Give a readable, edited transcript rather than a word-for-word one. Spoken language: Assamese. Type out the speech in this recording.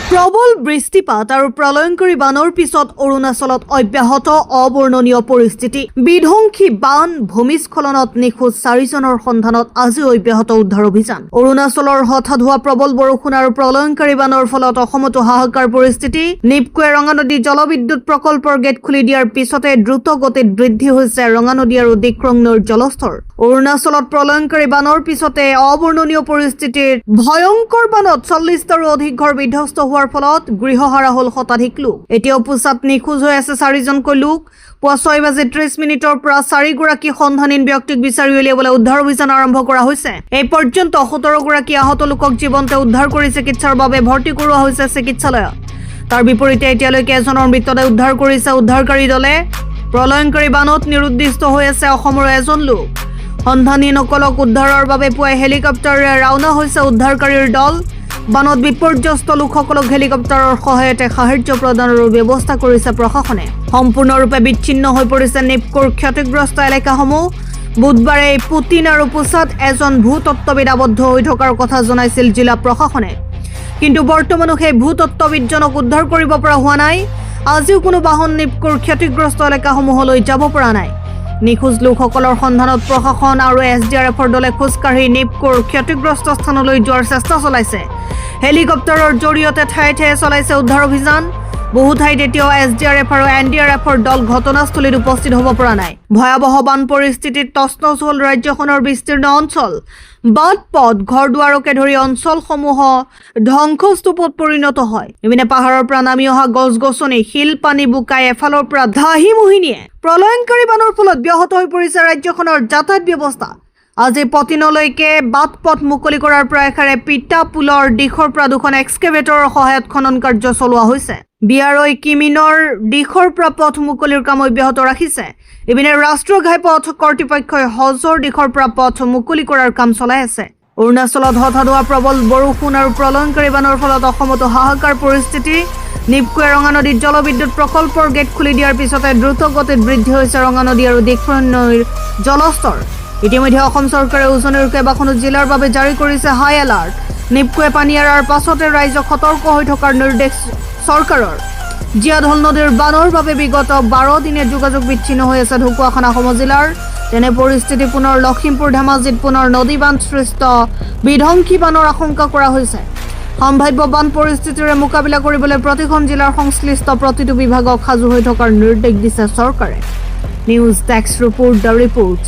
প্ৰবল বৃষ্টিপাত আৰু প্ৰলয়ংকৰী বানৰ পিছত অৰুণাচলত অব্যাহত অবৰ্ণনীয় পৰিস্থিতি। বিধ্বংসী বান ভূমিস্খলনত নিখোজ 4জনৰ সন্ধানত আজি অব্যাহত উদ্ধাৰ অভিযান। অৰুণাচলৰ হঠাৎ হোৱা প্ৰবল বৰষুণ আৰু প্ৰলয়ংকৰী বানৰ ফলত অসমতো হাহাকাৰ পৰিস্থিতি। নিপকোৱে ৰঙা নদী জলবিদ্যুৎ প্ৰকল্পৰ গেট খুলি দিয়াৰ পিছতে দ্ৰুত গতিত বৃদ্ধি হৈছে ৰঙা নদী আৰু দিক্ৰং নৈৰ জলস্তৰ। অৰুণাচলত প্ৰলয়ংকৰী বানৰ পিছতে অবৰ্ণনীয় পৰিস্থিতিৰ ভয়ংকৰ বানত 40টাৰো অধিক ঘৰ বিধ্বস্ত হোৱাৰ ফলত গৃহহাৰা হল শতাধিক লোক। এতিয়াও পোছাত নিখোজ হৈ আছে 4জনকৈ লোক। পুৱা 6:30 পৰা 4গৰাকী সন্ধানহীন ব্যক্তিক বিচাৰি উলিয়াবলৈ উদ্ধাৰ অভিযান আৰম্ভ কৰা হৈছে। এই পৰ্যন্ত 17গৰাকী আহত লোকক জীৱন্তে উদ্ধাৰ কৰি চিকিৎসাৰ বাবে ভৰ্তি কৰোৱা হৈছে চিকিৎসালয়ত। তাৰ বিপৰীতে এতিয়ালৈকে এজনৰ মৃতদেহ উদ্ধাৰ কৰিছে উদ্ধাৰকাৰী দলে। প্ৰলয়ংকৰী বানত নিৰুদ্দিষ্ট হৈ আছে অসমৰ এজন লোক। সন্ধানহীনসকলক উদ্ধাৰৰ বাবে পুৱাই হেলিকপ্টাৰেৰে ৰাওনা হৈছে উদ্ধাৰকাৰীৰ দল। বানত বিপৰ্যস্ত লোকসকলক হেলিকপ্টাৰৰ সহায়তে সাহায্য প্ৰদানৰ ব্যৱস্থা কৰিছে প্ৰশাসনে। সম্পূৰ্ণৰূপে বিচ্ছিন্ন হৈ পৰিছে নিপকোৰ ক্ষতিগ্ৰস্ত এলেকাসমূহ। বুধবাৰে পুটিন আৰু পোছাত এজন ভূতত্ত্ববিদ আবদ্ধ হৈ থকাৰ কথা জনাইছিল জিলা প্ৰশাসনে। কিন্তু বৰ্তমানো সেই ভূতত্ত্ববিদজনক উদ্ধাৰ কৰিব পৰা হোৱা নাই। আজিও কোনো বাহন নিপকোৰ ক্ষতিগ্ৰস্ত এলেকাসমূহলৈ যাব পৰা নাই। নিখোজ লোকসকলৰ সন্ধানত প্ৰশাসন আৰু SDRFৰ দলে খোজকাঢ়ি নিপকোৰ ক্ষতিগ্ৰস্ত স্থানলৈ যোৱাৰ চেষ্টা চলাইছে। হেলিকপ্টাৰৰ জৰিয়তে ঠায়ে ঠায়ে চলাইছে উদ্ধাৰ অভিযান। বহু ঠাইত এতিয়াও SDRF আৰু NDRFৰ দল ঘটনাস্থলীত উপস্থিত হ'ব পৰা নাই। ভয়াৱহ বান পৰিস্থিতিত তছনছ হ'ল ৰাজ্যখনৰ বিস্তীৰ্ণ অঞ্চল। বাট পথ ঘৰ দুৱাৰকে ধৰি অঞ্চলসমূহ ধ্বংসস্তূপত পৰিণত হয়। ইপিনে পাহাৰৰ পৰা নামি অহা গছ গছনি শিল পানী বোকাই এফালৰ পৰা ধাহি মোহিনীয়ে। প্ৰলয়ংকৰী বানৰ ফলত ব্যাহত হৈ পৰিছে ৰাজ্যখনৰ যাতায়াত ব্যৱস্থা। আজি পতিনলৈকে বাট পথ মুকলি কৰাৰ প্ৰয়াসেৰে পিতা পুলৰ দিশৰ পৰা দুখন এক্সকেভেটৰৰ সহায়ত খনন কাৰ্য চলোৱা হৈছে। বিয়াৰৈ কিমিনৰ দিশৰ পৰা পথ মুকলিৰ কাম অব্যাহত ৰাখিছে। ইপিনে ৰাষ্ট্ৰীয় ঘাইপথ কৰ্তৃপক্ষই হজৰ দিশৰ পৰা পথ মুকলি কৰাৰ কাম চলাই আছে। অৰুণাচলত হঠাৎ হোৱা প্ৰবল বৰষুণ আৰু প্ৰলয়ংকৰী বানৰ ফলত অসমতো হাহাকাৰ পৰিস্থিতি। নিপকোৱে ৰঙা নদীত জলবিদ্যুৎ প্ৰকল্পৰ গেট খুলি দিয়াৰ পিছতে দ্ৰুত গতিত বৃদ্ধি হৈছে ৰঙা নদী আৰু দিক্ৰং নৈৰ জলস্তৰ। ইতিমধ্যে অসম চৰকাৰে উজনিৰ কেইবাখনো জিলাৰ বাবে জাৰি কৰিছে হাই এলাৰ্ট। নিপকোৱে পানী এৰাৰ পাছতে ৰাইজক সতৰ্ক হৈ থকাৰ নিৰ্দেশ চৰকাৰৰ। জীয়াঢল নদীৰ বানৰ বাবে বিগত 12 দিনে যোগাযোগ বিচ্ছিন্ন হৈ আছে ঢকুৱাখানা সমজিলাৰ। তেনে পৰিস্থিতি পুনৰ লখিমপুৰ ধেমাজিত পুনৰ নদী বান্ধ সৃষ্ট বিধ্বংসী বানৰ আশংকা কৰা হৈছে। সম্ভাৱ্য বান পৰিস্থিতিৰে মোকাবিলা কৰিবলৈ প্ৰতিখন জিলাৰ সংশ্লিষ্ট প্ৰতিটো বিভাগক সাজু হৈ থকাৰ নিৰ্দেশ দিছে চৰকাৰে। News desk report the report.